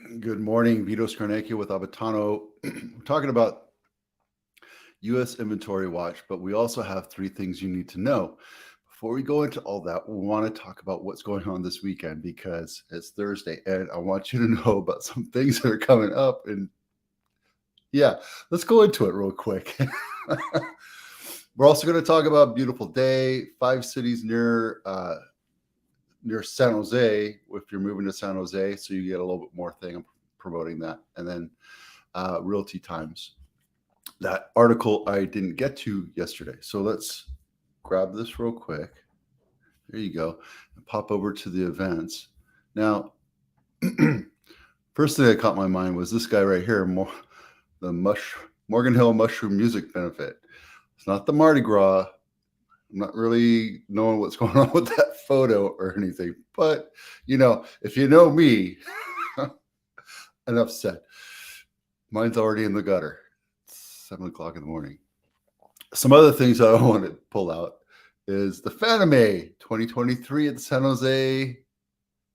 Good morning, Vito Scarnecchia with Abitano. We're talking about U.S. inventory watch, but we also have three things you need to know. Before we go into all that, we want to talk about what's going on this weekend because it's Thursday, and I want you to know about some things that are coming up. And yeah, let's go into it real quick. We're also going to talk about beautiful day, 5 cities near San Jose. If you're moving to San Jose, so you get a little bit more thing. I'm promoting that, and then RealtyTimes. That article I didn't get to yesterday. So let's grab this real quick. There you go. And pop over to the events. Now, first thing that caught my mind was this guy right here, Morgan Hill Mushroom Music Benefit. It's not the Mardi Gras. I'm not really knowing what's going on with that photo or anything. But, if you know me, enough said. Mine's already in the gutter. 7 o'clock in the morning. Some other things that I want to pull out is the FHA 2023 at the San Jose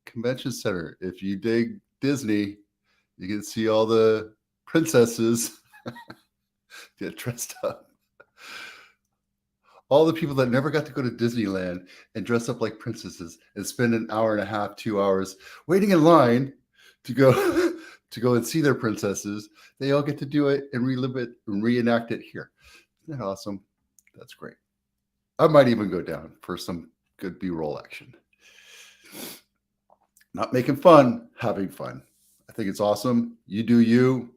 Convention Center. If you dig Disney, you can see all the princesses get dressed up. All the people that never got to go to Disneyland and dress up like princesses and spend an hour and a half, 2 hours waiting in line to go to go and see their princesses, they all get to do it and relive it and reenact it here. Isn't that awesome? That's great. I might even go down for some good B-roll action. Not making fun, having fun. I think it's awesome. You do you.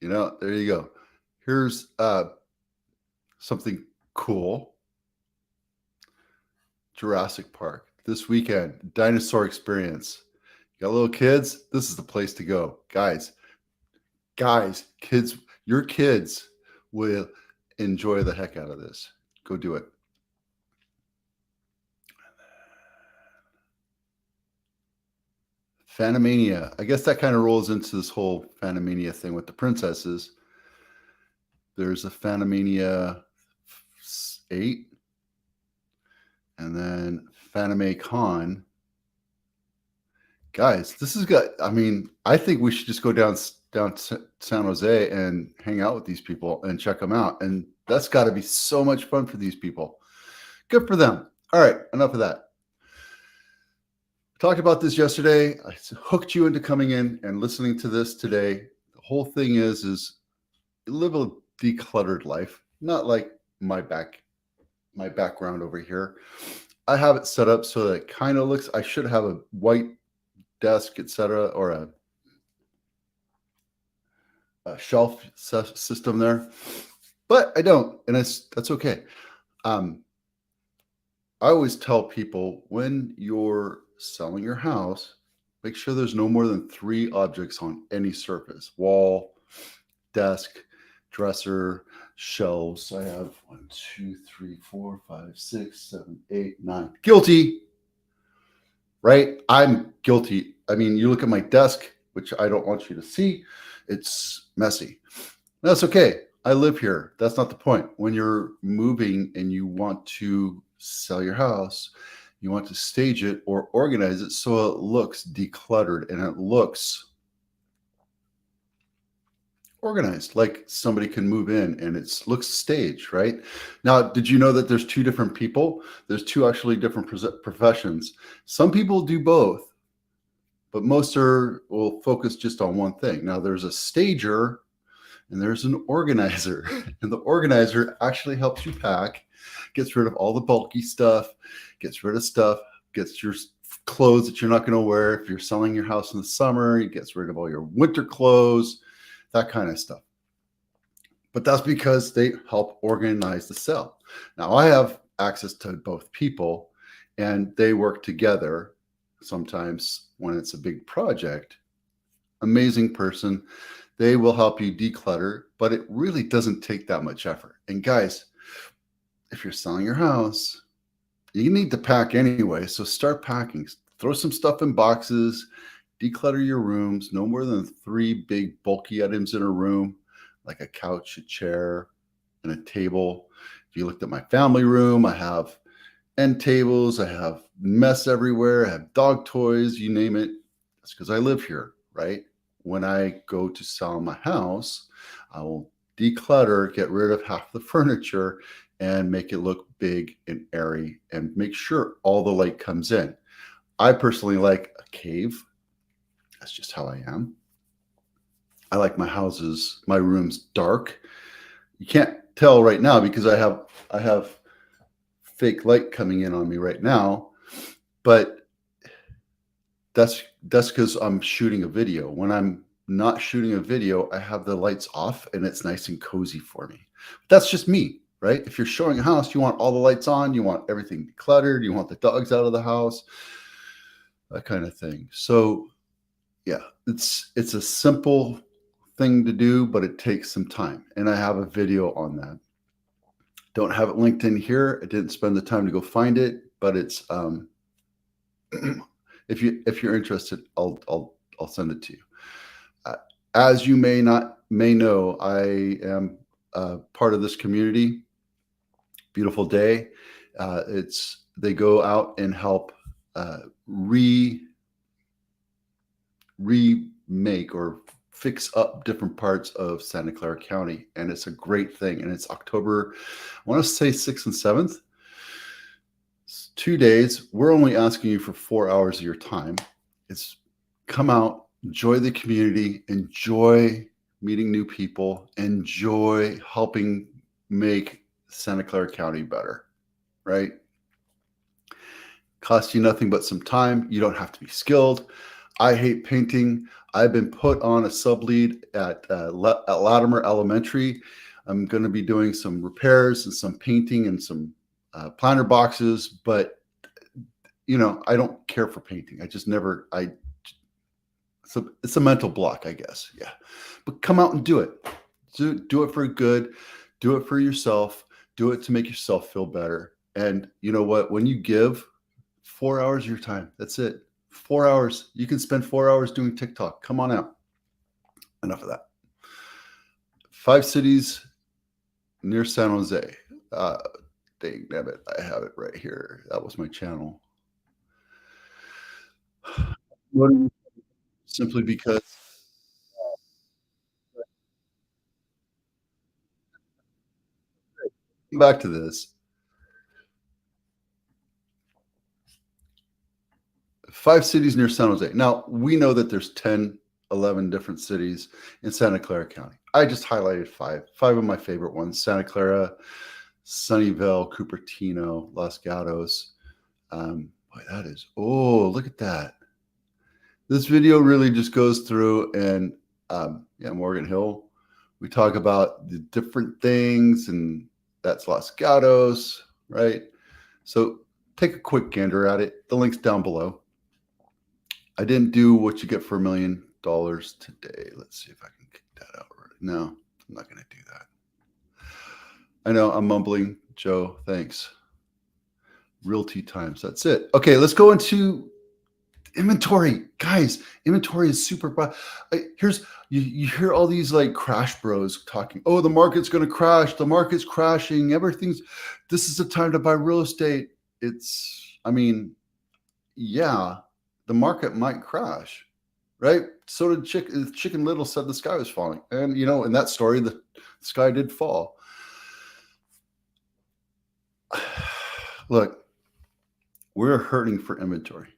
There you go. Here's something cool. Jurassic Park. This weekend, dinosaur experience. You got little kids? This is the place to go. Guys, kids, your kids will enjoy the heck out of this. Go do it. Phantomania. I guess that kind of rolls into this whole Phantomania thing with the princesses. There's a Phantomania 8. And then Phantomay Con. Guys, this is good. I think we should just go down to San Jose and hang out with these people and check them out. And that's got to be so much fun for these people. Good for them. All right, enough of that. Talked about this yesterday. I hooked you into coming in and listening to this today. The whole thing is live a decluttered life, not like my background over here. I have it set up so that it kind of looks, I should have a white desk, etc., or a shelf system there, but I don't, and that's okay. I always tell people when you're selling your house, make sure there's no more than 3 objects on any surface: wall, desk, dresser, shelves. I have 1, 2, 3, 4, 5, 6, 7, 8, 9. Guilty. Right? I'm guilty. You look at my desk, which I don't want you to see. It's messy. That's okay. I live here. That's not the point. When you're moving and you want to sell your house, you want to stage it or organize it so it looks decluttered and it looks organized, like somebody can move in and it looks staged, right? Now, did you know that there's 2 different people? There's 2 actually different professions. Some people do both, but most will focus just on one thing. Now, there's a stager and there's an organizer, and the organizer actually helps you pack, gets rid of all the bulky stuff, gets rid of stuff, gets your clothes that you're not going to wear. If you're selling your house in the summer, it gets rid of all your winter clothes, that kind of stuff. But that's because they help organize the sale. Now, I have access to both people, and they work together sometimes when it's a big project. Amazing person. They will help you declutter, but it really doesn't take that much effort. And guys, if you're selling your house, you need to pack anyway. So start packing. Throw some stuff in boxes. Declutter your rooms. No more than 3 big bulky items in a room, like a couch, a chair, and a table. If you looked at my family room, I have end tables. I have mess everywhere. I have dog toys, you name it. That's because I live here, right? When I go to sell my house, I will declutter, get rid of half the furniture, and make it look big and airy and make sure all the light comes in. I personally like a cave. That's just how I am. I like my rooms dark. You can't tell right now because I have fake light coming in on me right now, but that's because I'm shooting a video. When I'm not shooting a video, I have the lights off and it's nice and cozy for me. That's just me, right? If you're showing a house, you want all the lights on, you want everything decluttered, you want the dogs out of the house, that kind of thing. So yeah, it's a simple thing to do, but it takes some time. And I have a video on that. Don't have it linked in here. I didn't spend the time to go find it, but it's if you're interested, I'll send it to you. As you may know, I am part of this community. Beautiful day. They go out and help remake or fix up different parts of Santa Clara County, and it's a great thing. And it's October, I want to say 6th and 7th. It's 2 days. We're only asking you for 4 hours of your time. It's come out, enjoy the community, enjoy meeting new people, enjoy helping make Santa Clara County better, right? Costs you nothing but some time. You don't have to be skilled. I hate painting. I've been put on a sub-lead at Latimer Elementary. I'm going to be doing some repairs and some painting and some planter boxes, but I don't care for painting. I just never, it's a mental block, I guess. Yeah. But come out and do it. Do it for good. Do it for yourself. Do it to make yourself feel better. And you know what? When you give 4 hours of your time, that's it. 4 hours. You can spend 4 hours doing TikTok. Come on out. Enough of that. 5 cities near San Jose. Dang it. I have it right here. That was my channel. Simply because back to this. 5 cities near San Jose. Now, we know that there's 10, 11 different cities in Santa Clara County. I just highlighted 5 of my favorite ones: Santa Clara, Sunnyvale, Cupertino, Los Gatos. Boy, look at that. This video really just goes through and, Morgan Hill. We talk about the different things, and that's Los Gatos, right? So take a quick gander at it. The link's down below. I didn't do what you get for $1 million today. Let's see if I can kick that out. No, I'm not going to do that. I know I'm mumbling. Joe, thanks. RealtyTimes. That's it. Okay, let's go into inventory. Guys, inventory is super. You hear all these like crash bros talking. Oh, the market's going to crash. The market's crashing. This is the time to buy real estate. Yeah, the market might crash, right? So did Chicken Little said the sky was falling. And, in that story, the sky did fall. Look, we're hurting for inventory.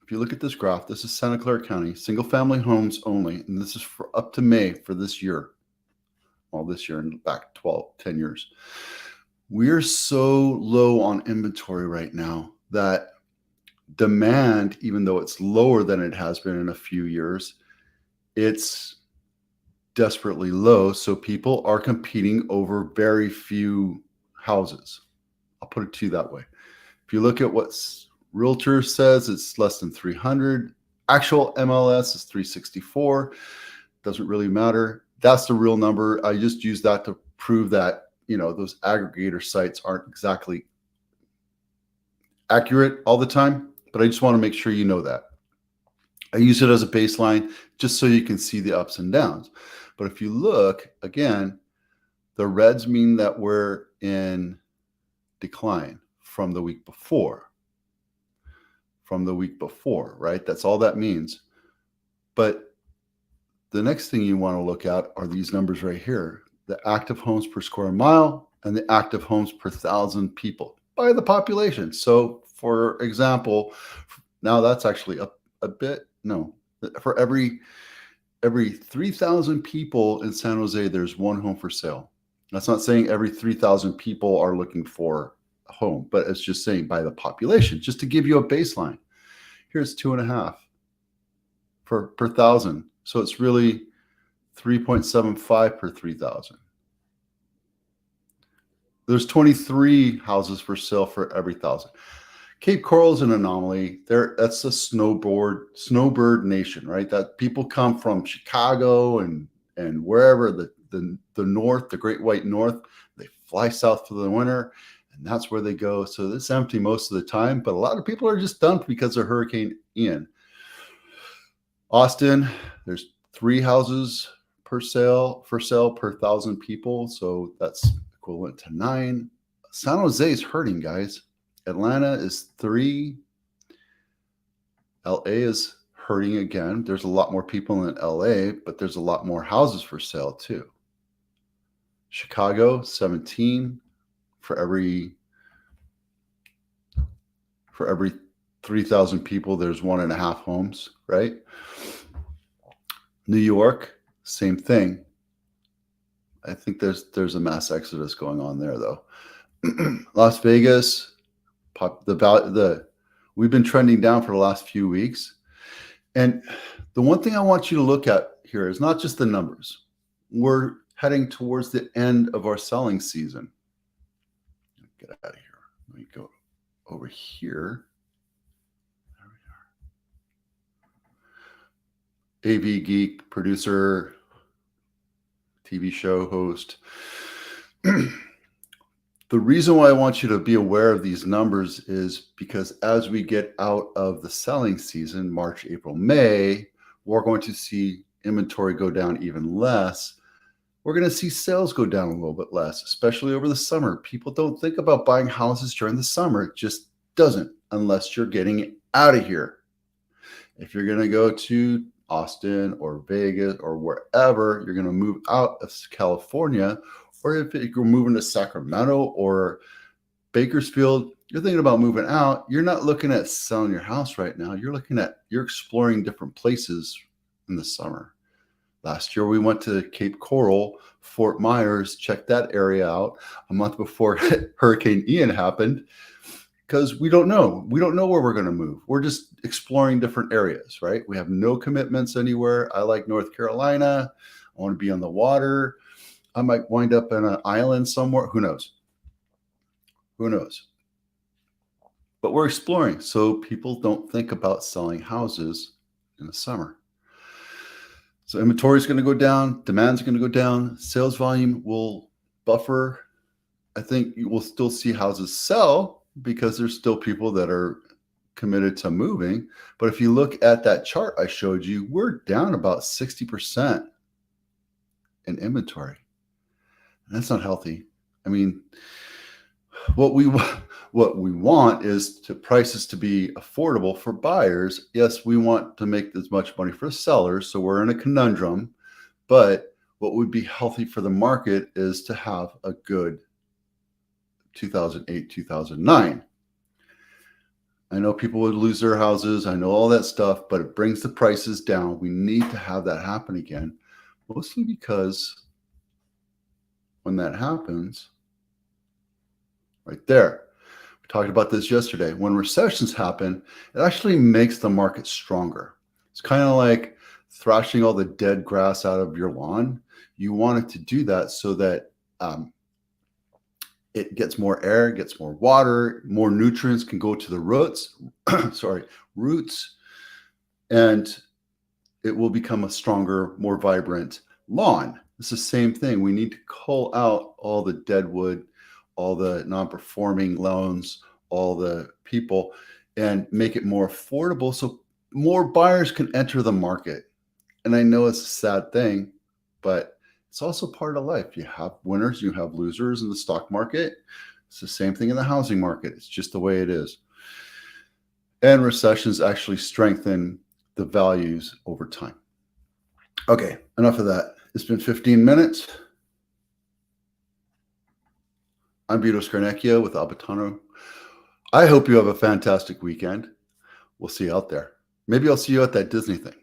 If you look at this graph, this is Santa Clara County, single family homes only. And this is for up to May for this year. Well, this year and back 10 years. We're so low on inventory right now that demand, even though it's lower than it has been in a few years, it's desperately low. So people are competing over very few houses. I'll put it to you that way. If you look at what Realtor says, it's less than 300. Actual MLS is 364. Doesn't really matter. That's the real number. I just use that to prove that, those aggregator sites aren't exactly accurate all the time, but I just want to make sure you know that. I use it as a baseline just so you can see the ups and downs. But if you look, again, the reds mean that we're in decline from the week before. Right? That's all that means. But the next thing you want to look at are these numbers right here, the active homes per square mile and the active homes per 1,000 people by the population. So for example, now that's actually a bit, no, for every 3,000 people in San Jose, there's one home for sale. That's not saying every 3,000 people are looking for a home, but it's just saying by the population, just to give you a baseline. Here's 2.5 per 1,000. So it's really 3.75 per 3,000. There's 23 houses for sale for every 1,000. Cape Coral is an anomaly. That's a snowbird nation, right? That people come from Chicago and wherever the north, the Great White North, they fly south for the winter, and that's where they go. So it's empty most of the time, but a lot of people are just dumped because of Hurricane Ian. Austin, there's 3 houses for sale per 1,000 people, so that's equivalent to 9. San Jose is hurting, guys. Atlanta is 3. LA is hurting again. There's a lot more people in LA, but there's a lot more houses for sale too. Chicago, 17 for every 3,000 people, there's 1.5 homes, right? New York, same thing. I think there's a mass exodus going on there though. Las Vegas, we've been trending down for the last few weeks. And the one thing I want you to look at here is not just the numbers. We're heading towards the end of our selling season. Get out of here. Let me go over here. There we are. AV geek, producer, TV show host. The reason why I want you to be aware of these numbers is because as we get out of the selling season, March, April, May, we're going to see inventory go down even less. We're going to see sales go down a little bit less, especially over the summer. People don't think about buying houses during the summer. It just doesn't, unless you're getting out of here. If you're going to go to Austin or Vegas or wherever, you're going to move out of California, or if you're moving to Sacramento or Bakersfield, you're thinking about moving out. You're not looking at selling your house right now. You're exploring different places in the summer. Last year, we went to Cape Coral, Fort Myers, checked that area out a month before Hurricane Ian happened, because we don't know. We don't know where we're going to move. We're just exploring different areas, right? We have no commitments anywhere. I like North Carolina. I want to be on the water. I might wind up in an island somewhere. Who knows? Who knows? But we're exploring, so people don't think about selling houses in the summer. So inventory is going to go down. Demand is going to go down. Sales volume will buffer. I think you will still see houses sell because there's still people that are committed to moving. But if you look at that chart I showed you, we're down about 60% in inventory. And that's not healthy. I mean, what we want is prices to be affordable for buyers. Yes, we want to make as much money for sellers, so we're in a conundrum. But what would be healthy for the market is to have a good 2008, 2009. I know people would lose their houses. I know all that stuff, but it brings the prices down. We need to have that happen again, mostly because when that happens, right there, we talked about this yesterday. When recessions happen, it actually makes the market stronger. It's kind of like thrashing all the dead grass out of your lawn. You want it to do that so that it gets more air, gets more water, more nutrients can go to the roots, roots, and it will become a stronger, more vibrant lawn. It's the same thing. We need to cull out all the dead wood, all the non-performing loans, all the people, and make it more affordable so more buyers can enter the market. And I know it's a sad thing, but it's also part of life. You have winners, you have losers in the stock market. It's the same thing in the housing market. It's just the way it is. And recessions actually strengthen the values over time. Okay, enough of that. It's been 15 minutes. I'm Vito Scarnecchia with Albatano. I hope you have a fantastic weekend. We'll see you out there. Maybe I'll see you at that Disney thing.